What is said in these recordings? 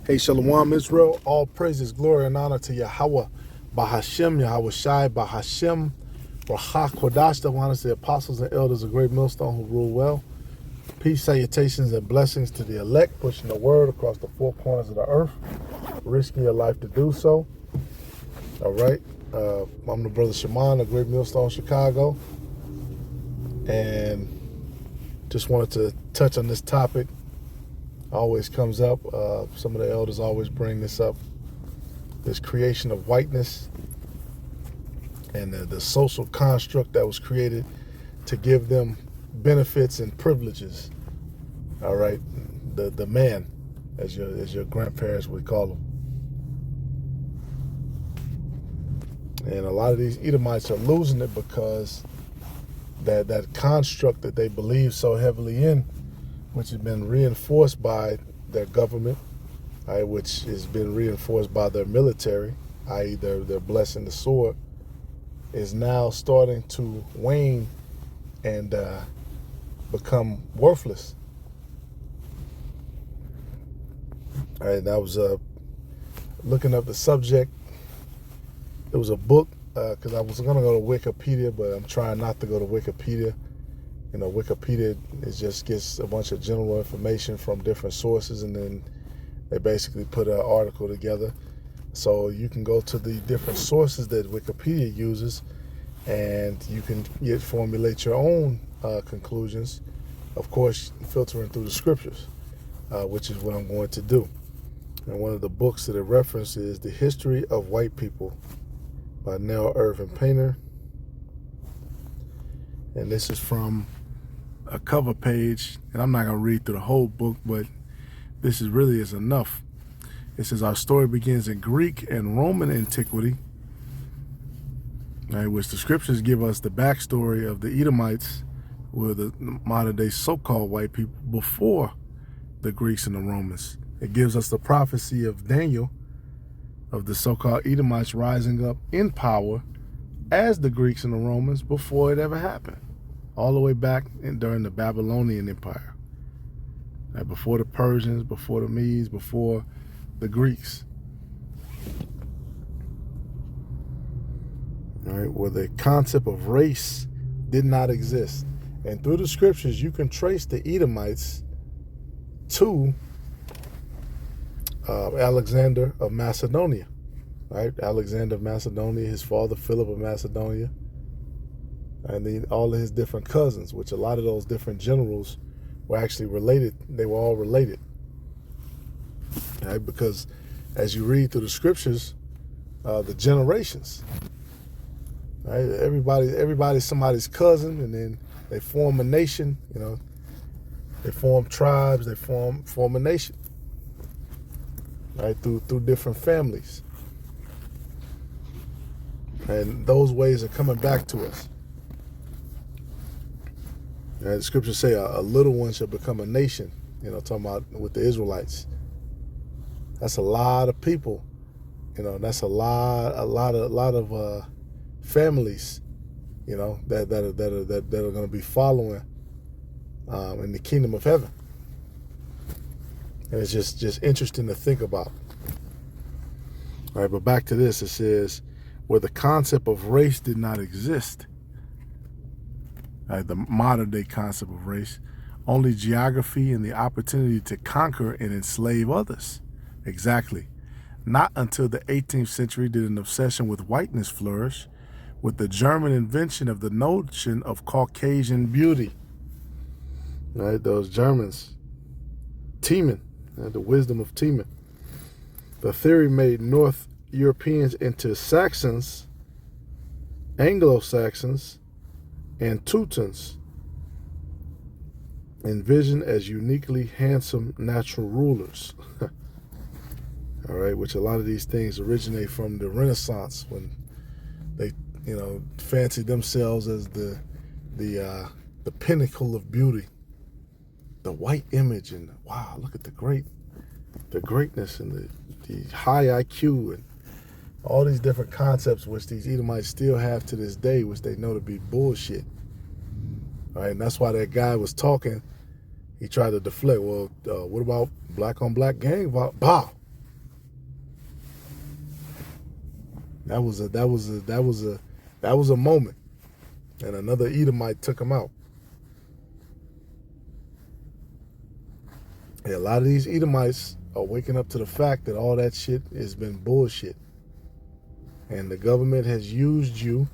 Hey, Shalom Israel, all praises, glory, and honor to Yahweh, Bahashem, Yahweh Shai, Bahashem, Rahah Kodash, the one the apostles and elders of great millstone who rule well. Peace, salutations, and blessings to the elect, pushing the word across the four corners of the earth, risking your life to do so. All right, I'm the brother Shaman of Great Millstone, Chicago, and just wanted to touch on this topic. Always comes up. Some of the elders always bring this up. This creation of whiteness and the social construct that was created to give them benefits and privileges. All right, the man, as your grandparents would call him. And a lot of these Edomites are losing it because that construct that they believe so heavily in, which has been reinforced by their government, right, which has been reinforced by their military, i.e. their blessing the sword, is now starting to wane and become worthless. All right, I was looking up the subject. There was a book, because I was going to go to Wikipedia, but I'm trying not to go to Wikipedia. You know, Wikipedia just gets a bunch of general information from different sources, and then they basically put an article together. So you can go to the different sources that Wikipedia uses, and you can formulate your own conclusions, of course, filtering through the scriptures, which is what I'm going to do. And one of the books that it references is The History of White People by Nell Irvin Painter. And this is from a cover page, and I'm not going to read through the whole book, but this is enough. It says, our story begins in Greek and Roman antiquity, right, which the scriptures give us the backstory of the Edomites, who are the modern day so-called white people before the Greeks and the Romans. It gives us the prophecy of Daniel, of the so-called Edomites rising up in power as the Greeks and the Romans before it ever happened. All the way back during the Babylonian Empire. Right, before the Persians, before the Medes, before the Greeks. All right, where the concept of race did not exist. And through the scriptures, you can trace the Edomites to Alexander of Macedonia. Right, Alexander of Macedonia, his father Philip of Macedonia, and then all of his different cousins, which a lot of those different generals were actually related. They were all related, right? Because as you read through the scriptures, the generations, right? Everybody's somebody's cousin, and then they form a nation. You know, they form tribes, they form a nation, right? Through different families, and those ways are coming back to us. And the scriptures say a little one shall become a nation, you know, talking about with the Israelites. That's a lot of people, you know, that's a lot of families, you know, that are going to be following in the kingdom of heaven. And it's just interesting to think about. All right, but back to this, it says, where the concept of race did not exist, the modern day concept of race, only geography and the opportunity to conquer and enslave others. Exactly. Not until the 18th century did an obsession with whiteness flourish, with the German invention of the notion of Caucasian beauty. Right, those Germans, Teeman, the wisdom of Teeman. The theory made North Europeans into Saxons, Anglo-Saxons, and Teutons, envisioned as uniquely handsome natural rulers. All right, which a lot of these things originate from the Renaissance, when they, you know, fancied themselves as the pinnacle of beauty, the white image, and wow, look at the greatness and the high IQ and all these different concepts which these Edomites still have to this day, which they know to be bullshit. All right, and that's why that guy was talking. He tried to deflect. Well, what about black on black gang? Bah! That was a moment, and another Edomite took him out. And a lot of these Edomites are waking up to the fact that all that shit has been bullshit, and the government has used you,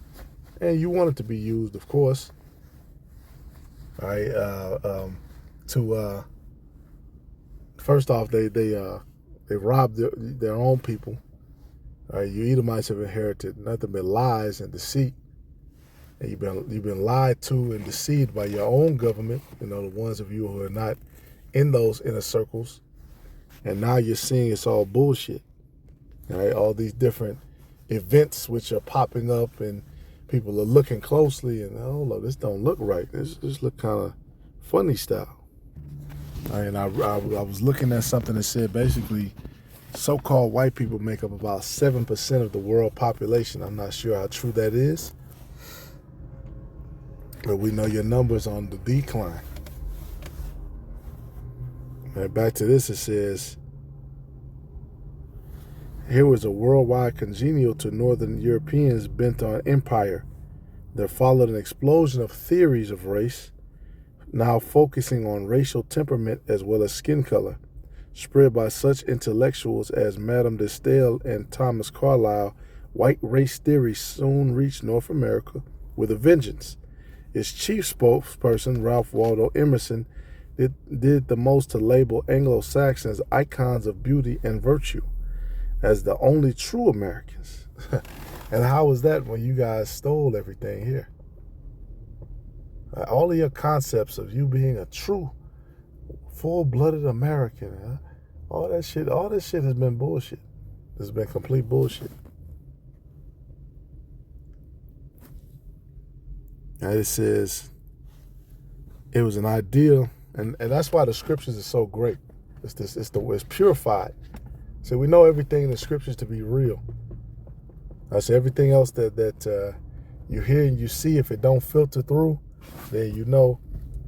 and you want it to be used, of course. All right, to first off, they robbed their own people. All right, you Edomites have inherited nothing but lies and deceit, and you've been lied to and deceived by your own government. You know, the ones of you who are not in those inner circles, and now you're seeing it's all bullshit. All right, all these different events which are popping up, and people are looking closely, and oh look, this don't look right. This look kind of funny style. All right, and I was looking at something that said basically so-called white people make up about 7% of the world population. I'm not sure how true that is, but we know your numbers on the decline. All right, back to this, it says, here was a worldwide congenial to Northern Europeans bent on empire. There followed an explosion of theories of race, now focusing on racial temperament as well as skin color, spread by such intellectuals as Madame de Stael and Thomas Carlyle. White race theory soon reached North America with a vengeance. Its chief spokesperson, Ralph Waldo Emerson, did the most to label Anglo-Saxons icons of beauty and virtue as the only true Americans. And how was that when you guys stole everything here? All of your concepts of you being a true, full-blooded American, all this shit has been bullshit. This has been complete bullshit. And it says, it was an ideal, and that's why the scriptures are so great. It's purified. So we know everything in the scriptures to be real. I say everything else that you hear and you see, if it don't filter through, then you know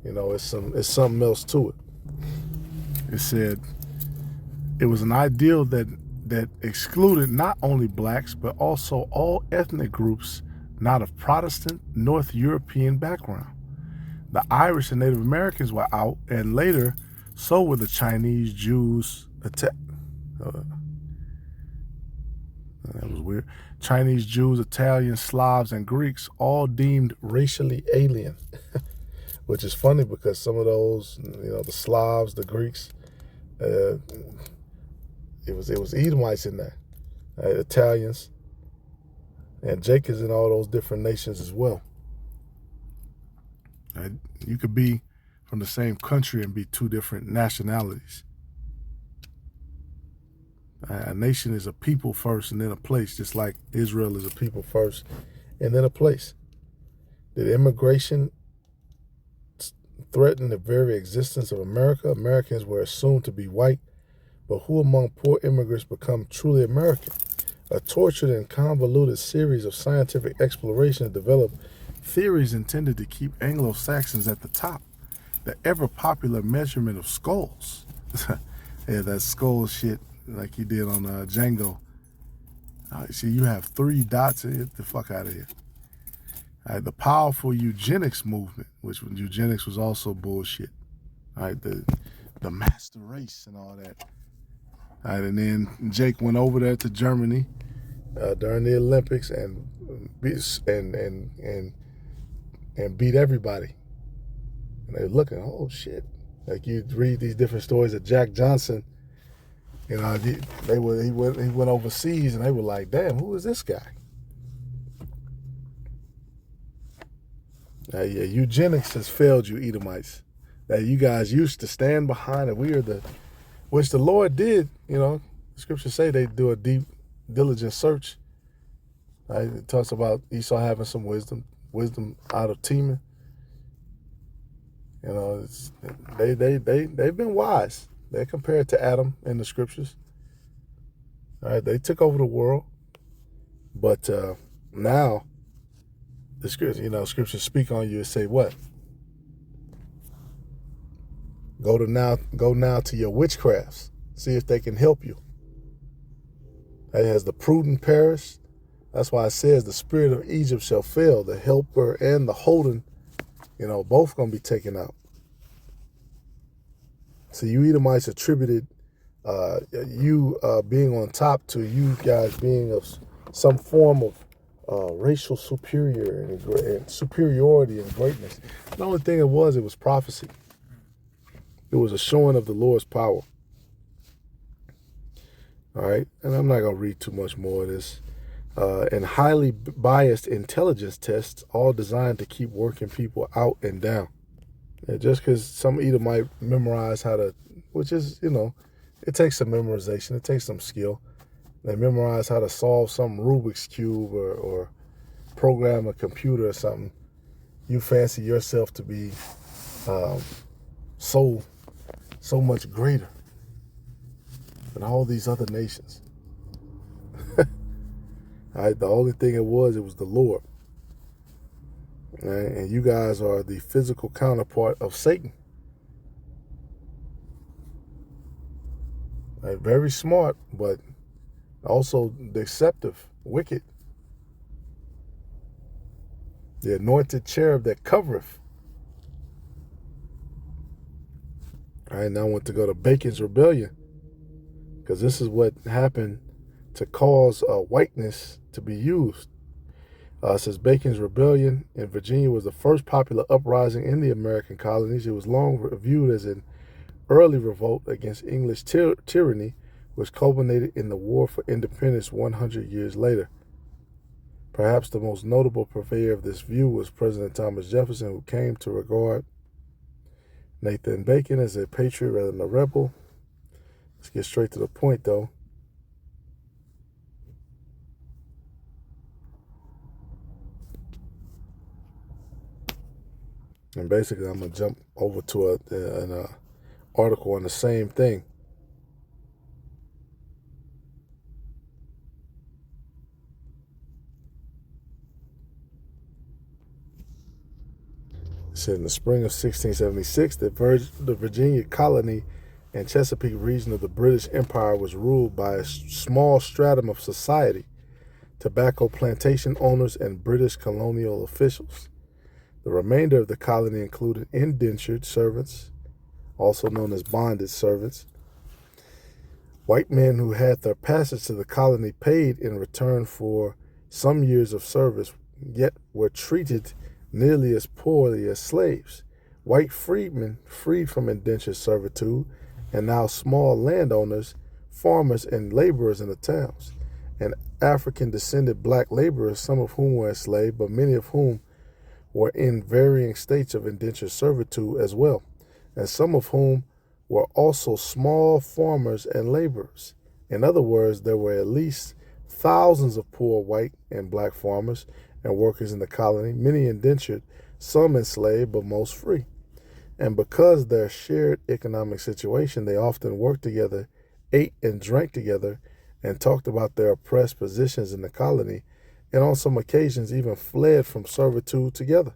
it's something else to it. It said it was an ideal that excluded not only blacks but also all ethnic groups not of Protestant North European background. The Irish and Native Americans were out, and later so were the Chinese, Jews. That was weird. Chinese, Jews, Italians, Slavs, and Greeks, all deemed racially alien. Which is funny because some of those, the Slavs, the Greeks, it was Edomites in there, Italians, and Jacobs in all those different nations as well. You could be from the same country and be two different nationalities. A nation is a people first and then a place, just like Israel is a people first and then a place. Did immigration threaten the very existence of America? Americans were assumed to be white, but who among poor immigrants become truly American? A tortured and convoluted series of scientific explorations developed theories intended to keep Anglo-Saxons at the top. The ever-popular measurement of skulls. Yeah, that skull shit like you did on Django. See, you have 3 dots. Get the fuck out of here. The powerful eugenics movement, which eugenics was also bullshit. The master race and all that. And then Jake went over there to Germany during the Olympics and beat everybody. And they're looking, oh shit! Like you read these different stories of Jack Johnson. He went overseas and they were like, damn, who is this guy? Eugenics has failed you, Edomites. That you guys used to stand behind it. Which the Lord did, the scriptures say they do a deep, diligent search. Right? It talks about Esau having some wisdom out of Teman. They've been wise. They're compared to Adam in the scriptures. All right, they took over the world, but now the scriptures speak on you and say what? Go now to your witchcrafts. See if they can help you. It has the prudent perish, That's why it says the spirit of Egypt shall fail. The helper and the holding, both going to be taken out. So you Edomites attributed you being on top to you guys being of some form of racial superiority and greatness. The only thing it was prophecy. It was a showing of the Lord's power. All right, and I'm not going to read too much more of this. And highly biased intelligence tests, all designed to keep working people out and down. Yeah, just because some Edomite memorize how to, which is, it takes some memorization, it takes some skill. They memorize how to solve some Rubik's Cube or program a computer or something. You fancy yourself to be so much greater than all these other nations. All right, the only thing it was the Lord. Right? And you guys are the physical counterpart of Satan. Right? Very smart, but also deceptive, wicked. The anointed cherub that covereth. All right, now I want to go to Bacon's rebellion, because this is what happened to cause whiteness to be used. It says Bacon's rebellion in Virginia was the first popular uprising in the American colonies. It was long viewed as an early revolt against English tyranny, which culminated in the War for Independence 100 years later. Perhaps the most notable purveyor of this view was President Thomas Jefferson, who came to regard Nathan Bacon as a patriot rather than a rebel. Let's get straight to the point, though. And basically, I'm going to jump over to an article on the same thing. It said in the spring of 1676, the Virginia colony and Chesapeake region of the British Empire was ruled by a small stratum of society, tobacco plantation owners and British colonial officials. The remainder of the colony included indentured servants, also known as bonded servants, white men who had their passage to the colony paid in return for some years of service, yet were treated nearly as poorly as slaves, white freedmen freed from indentured servitude, and now small landowners, farmers, and laborers in the towns, and African-descended black laborers, some of whom were enslaved, but many of whom were in varying states of indentured servitude as well, and some of whom were also small farmers and laborers. In other words, there were at least thousands of poor white and black farmers and workers in the colony, many indentured, some enslaved, but most free. And because their shared economic situation, they often worked together, ate and drank together, and talked about their oppressed positions in the colony, and on some occasions even fled from servitude together.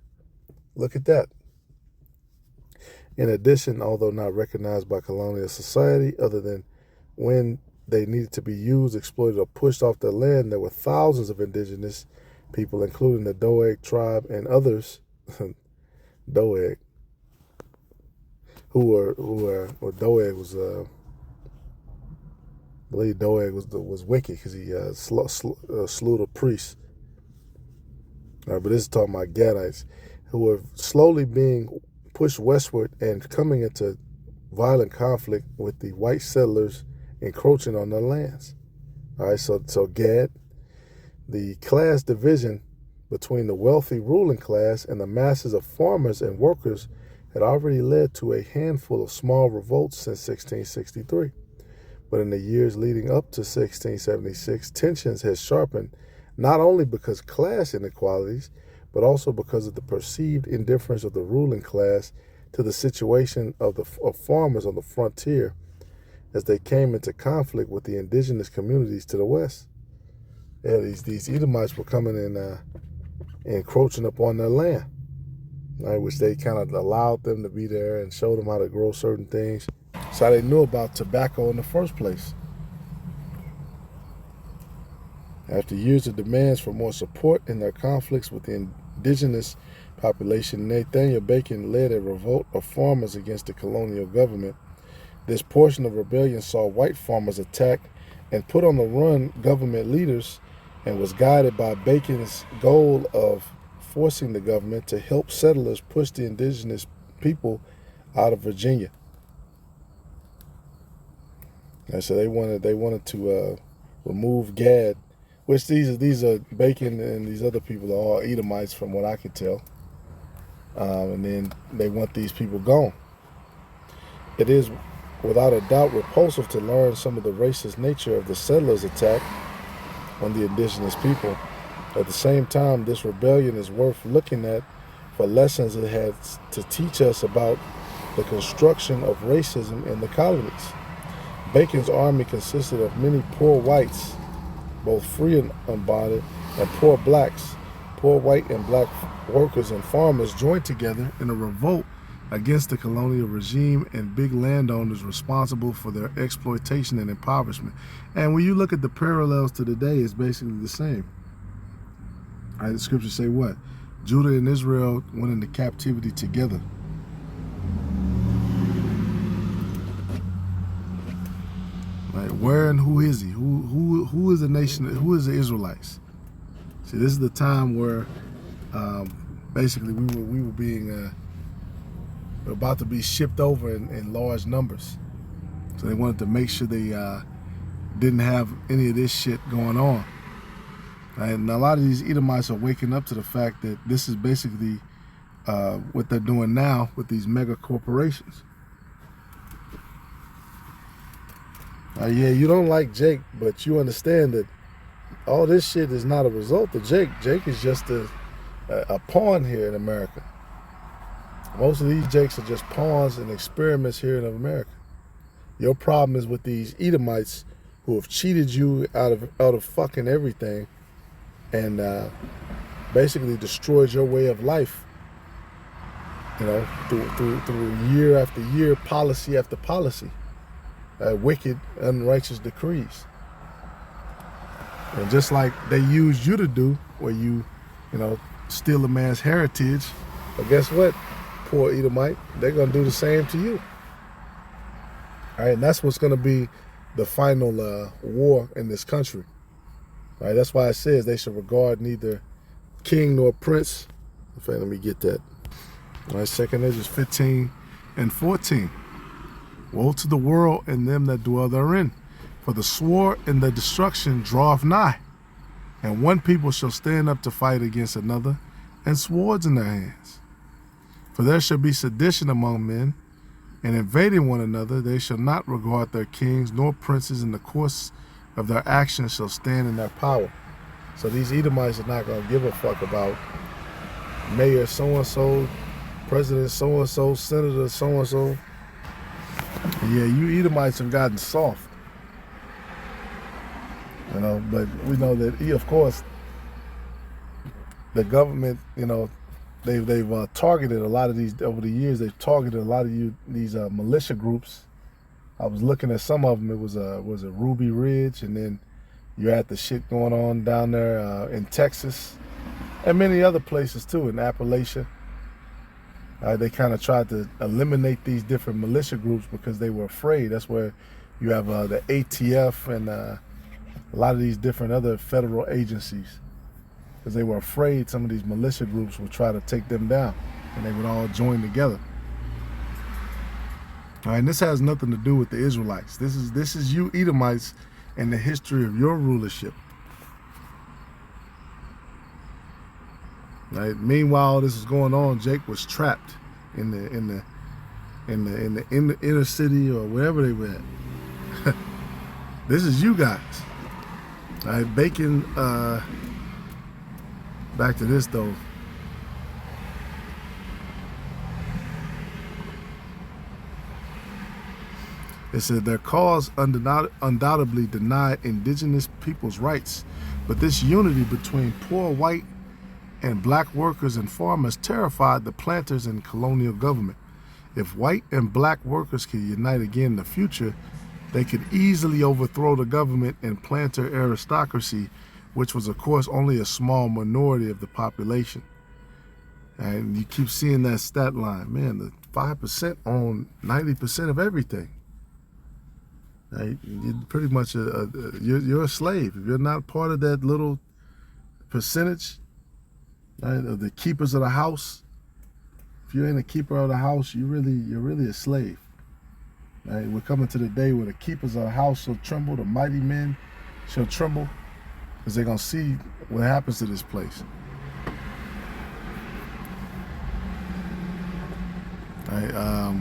Look at that. In addition, although not recognized by colonial society, other than when they needed to be used, exploited, or pushed off their land, there were thousands of indigenous people, including the Doeg tribe and others, Doeg, Doeg was, I believe Doeg was wicked because he slew the priests. But this is talking about Gadites, who were slowly being pushed westward and coming into violent conflict with the white settlers encroaching on their lands. All right, so Gad, the class division between the wealthy ruling class and the masses of farmers and workers had already led to a handful of small revolts since 1663. But in the years leading up to 1676, tensions had sharpened, not only because class inequalities, but also because of the perceived indifference of the ruling class to the situation of farmers on the frontier as they came into conflict with the indigenous communities to the west. Yeah, these Edomites were coming in encroaching upon their land, right, which they kind of allowed them to be there and showed them how to grow certain things. So they knew about tobacco in the first place. After years of demands for more support in their conflicts with the indigenous population, Nathaniel Bacon led a revolt of farmers against the colonial government. This portion of rebellion saw white farmers attack and put on the run government leaders, and was guided by Bacon's goal of forcing the government to help settlers push the indigenous people out of Virginia. And so they wanted to remove Gad, which these are Bacon and these other people are all Edomites from what I could tell. And then they want these people gone. It is without a doubt repulsive to learn some of the racist nature of the settlers' attack on the indigenous people. At the same time, this rebellion is worth looking at for lessons it has to teach us about the construction of racism in the colonies. Bacon's army consisted of many poor whites, both free and unbonded, and poor blacks. Poor white and black workers and farmers joined together in a revolt against the colonial regime and big landowners responsible for their exploitation and impoverishment. And when you look at the parallels to today, it's basically the same. All right, the scriptures say what? Judah and Israel went into captivity together. Right, where and who is he? Who is the nation? Who is the Israelites? See, this is the time where basically we were being about to be shipped over in large numbers. So they wanted to make sure they didn't have any of this shit going on. Right? And a lot of these Edomites are waking up to the fact that this is basically what they're doing now with these mega corporations. Yeah, you don't like Jake, but you understand that all this shit is not a result of Jake. Jake is just a pawn here in America. Most of these Jakes are just pawns and experiments here in America. Your problem is with these Edomites who have cheated you out of fucking everything, and basically destroyed your way of life. You know, through year after year, policy after policy, wicked, unrighteous decrees. And just like they used you to do, where you know, steal a man's heritage, but guess what? Poor Edomite, they're going to do the same to you. All right, and that's what's going to be the final war in this country. All right, that's why it says they should regard neither king nor prince. In fact, let me get that. All right, 2 Ezra 15 and 14. Woe to the world and them that dwell therein, for the sword and the destruction draweth nigh, and one people shall stand up to fight against another, and swords in their hands. For there shall be sedition among men, and invading one another, they shall not regard their kings nor princes, in the course of their actions shall stand in their power. So these Edomites are not going to give a fuck about mayor so-and-so, president so-and-so, senator so-and-so. Yeah, you Edomites have gotten soft. You know, but we know that, of course, the government, you know, they've targeted a lot of these over the years. They've targeted a lot of these militia groups. I was looking at some of them. It was a Ruby Ridge, and then you had the shit going on down there in Texas, and many other places too, in Appalachia. They kind of tried to eliminate these different militia groups because they were afraid. That's where you have the ATF and a lot of these different other federal agencies, because they were afraid some of these militia groups would try to take them down, and they would all join together. All right, and this has nothing to do with the Israelites. This is you Edomites and the history of your rulership. Right. Meanwhile, this is going on. Jake was trapped in the inner city or wherever they were at. This is you guys. All right, Bacon. Back to this though. It said their cause undoubtedly denied indigenous people's rights, but this unity between poor white and black workers and farmers terrified the planters and colonial government. If white and black workers could unite again in the future, they could easily overthrow the government and planter aristocracy which was, of course, only a small minority of the population. And you keep seeing that stat line. Man, the 5% own 90% of everything. Right? You're pretty much you're a slave. If you're not part of that little percentage, right, of the keepers of the house, if you ain't a keeper of the house, you're really a slave. Right? We're coming to the day where the keepers of the house shall tremble, the mighty men shall tremble, because they're gonna see what happens to this place. Right?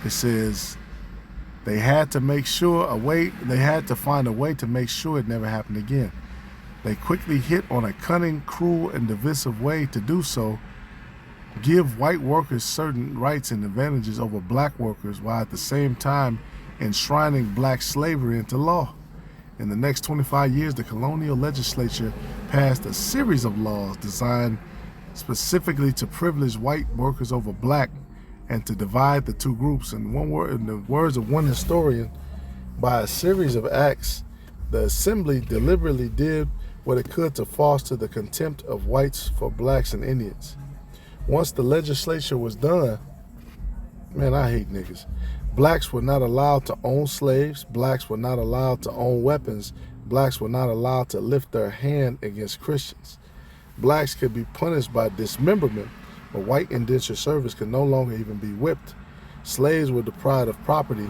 It says they had to find a way to make sure it never happened again. They quickly hit on a cunning, cruel, and divisive way to do so, give white workers certain rights and advantages over black workers, while at the same time enshrining black slavery into law. In the next 25 years, the colonial legislature passed a series of laws designed specifically to privilege white workers over black and to divide the two groups. In the words of one historian, by a series of acts, the assembly deliberately did what it could to foster the contempt of whites for blacks and Indians. Once the legislature was done, man, I hate niggas. Blacks were not allowed to own slaves. Blacks were not allowed to own weapons. Blacks were not allowed to lift their hand against Christians. Blacks could be punished by dismemberment, but white indentured servants could no longer even be whipped. Slaves were deprived of property,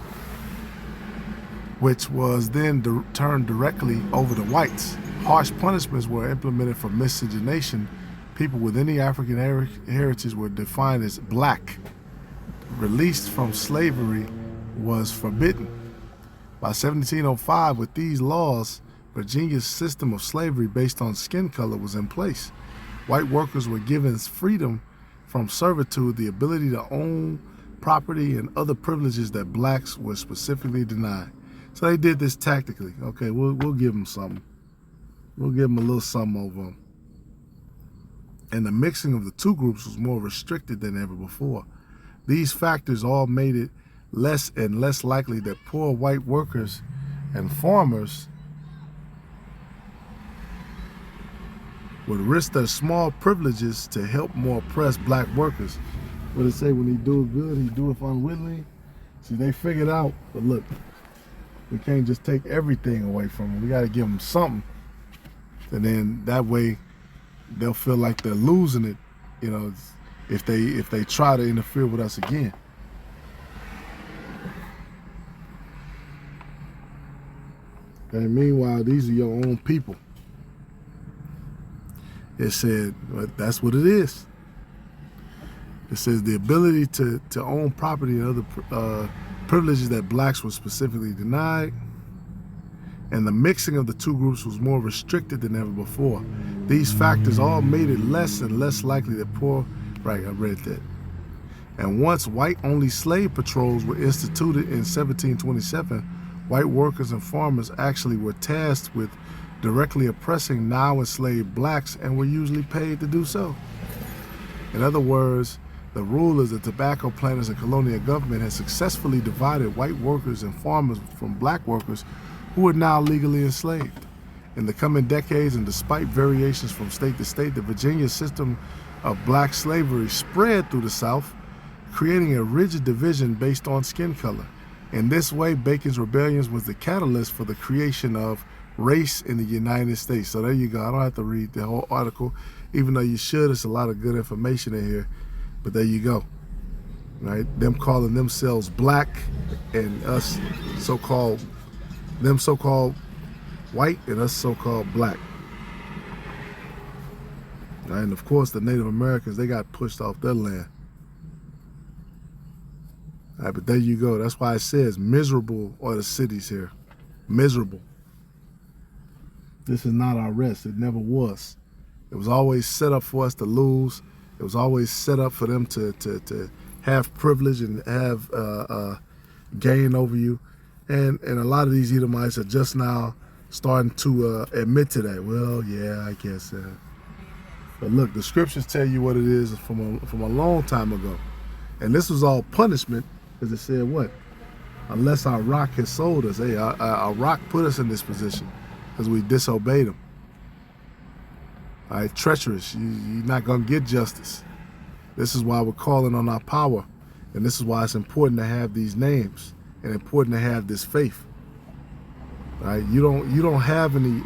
which was then turned directly over to whites. Harsh punishments were implemented for miscegenation. People with any African heritage were defined as black. Release from slavery was forbidden. By 1705, with these laws, Virginia's system of slavery based on skin color was in place. White workers were given freedom from servitude, the ability to own property, and other privileges that blacks were specifically denied. So they did this tactically. Okay, we'll give them something. We'll give them a little something over them. And the mixing of the two groups was more restricted than ever before. These factors all made it less and less likely that poor white workers and farmers would risk their small privileges to help more oppressed black workers. What they say, when he do it good, he do it unwittingly. See, they figured out, but look, we can't just take everything away from them. We got to give them something. And then that way they'll feel like they're losing it, you know, if they try to interfere with us again. And meanwhile, these are your own people. It said, well, that's what it is. It says the ability to own property and other privileges that blacks were specifically denied, and the mixing of the two groups was more restricted than ever before. These factors all made it less and less likely that right, I read that. And once white-only slave patrols were instituted in 1727, white workers and farmers actually were tasked with directly oppressing now enslaved blacks and were usually paid to do so. In other words, the rulers, the tobacco planters, and colonial government had successfully divided white workers and farmers from black workers who were now legally enslaved. In the coming decades, and despite variations from state to state, the Virginia system of black slavery spread through the South, creating a rigid division based on skin color. In this way, Bacon's Rebellion was the catalyst for the creation of race in the United States. So there you go. I don't have to read the whole article, even though you should. It's a lot of good information in here, but there you go. Right? Them calling themselves black and us them so-called white and us so-called black. And of course, the Native Americans, they got pushed off their land. All right, but there you go. That's why it says miserable are the cities here. Miserable. This is not our rest. It never was. It was always set up for us to lose. It was always set up for them to have privilege and have gain over you. And a lot of these Edomites are just now starting to admit to that. Well, yeah, I guess. But look, the scriptures tell you what it is from a long time ago. And this was all punishment, because it said what? unless our rock has sold us. Hey, our rock put us in this position because we disobeyed him. All right, treacherous. You're not going to get justice. This is why we're calling on our power. And this is why it's important to have these names and important to have this faith. All right, you don't have any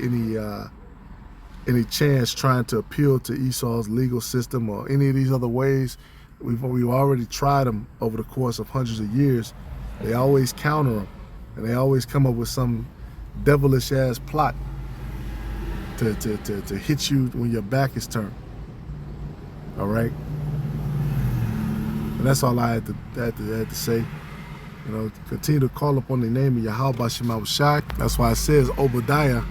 chance trying to appeal to Esau's legal system or any of these other ways. We've already tried them over the course of hundreds of years. They always counter them, and they always come up with some devilish ass plot to hit you when your back is turned. All right, and that's all I had to say. You know, continue to call upon the name of Yahweh Shema Shai. That's why it says Obadiah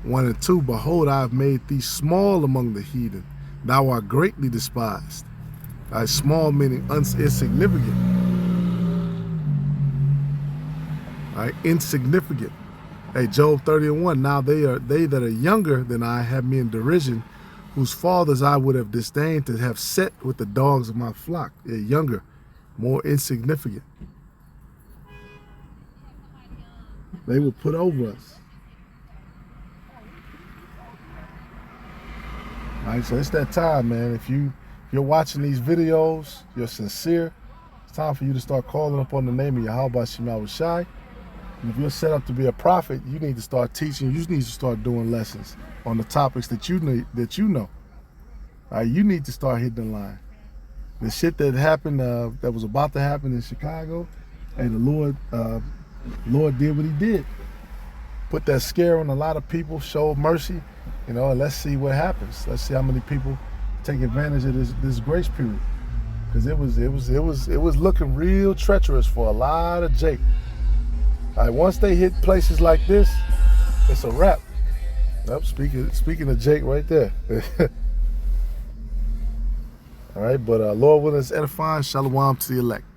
1 and 2. Behold, I have made thee small among the heathen. Thou art greatly despised. Small meaning insignificant. Insignificant. Hey, Job 30:1. Now they that are younger than I have me in derision, whose fathers I would have disdained to have set with the dogs of my flock. They're younger, more insignificant. They were put over us. All right, so it's that time, man. If you're watching these videos, you're sincere, it's time for you to start calling upon the name of Yahweh Shema Shai. And if you're set up to be a prophet, you need to start teaching. You need to start doing lessons on the topics that you know. All right, you need to start hitting the line. The shit that happened, that was about to happen in Chicago, and the Lord did what he did. Put that scare on a lot of people, showed mercy, you know, and let's see what happens. Let's see how many people take advantage of this grace period. Because it was looking real treacherous for a lot of Jake. All right, once they hit places like this, it's a wrap. Yep, speaking of Jake right there. All right, but Lord willing, it's edifying. Shalom to the elect.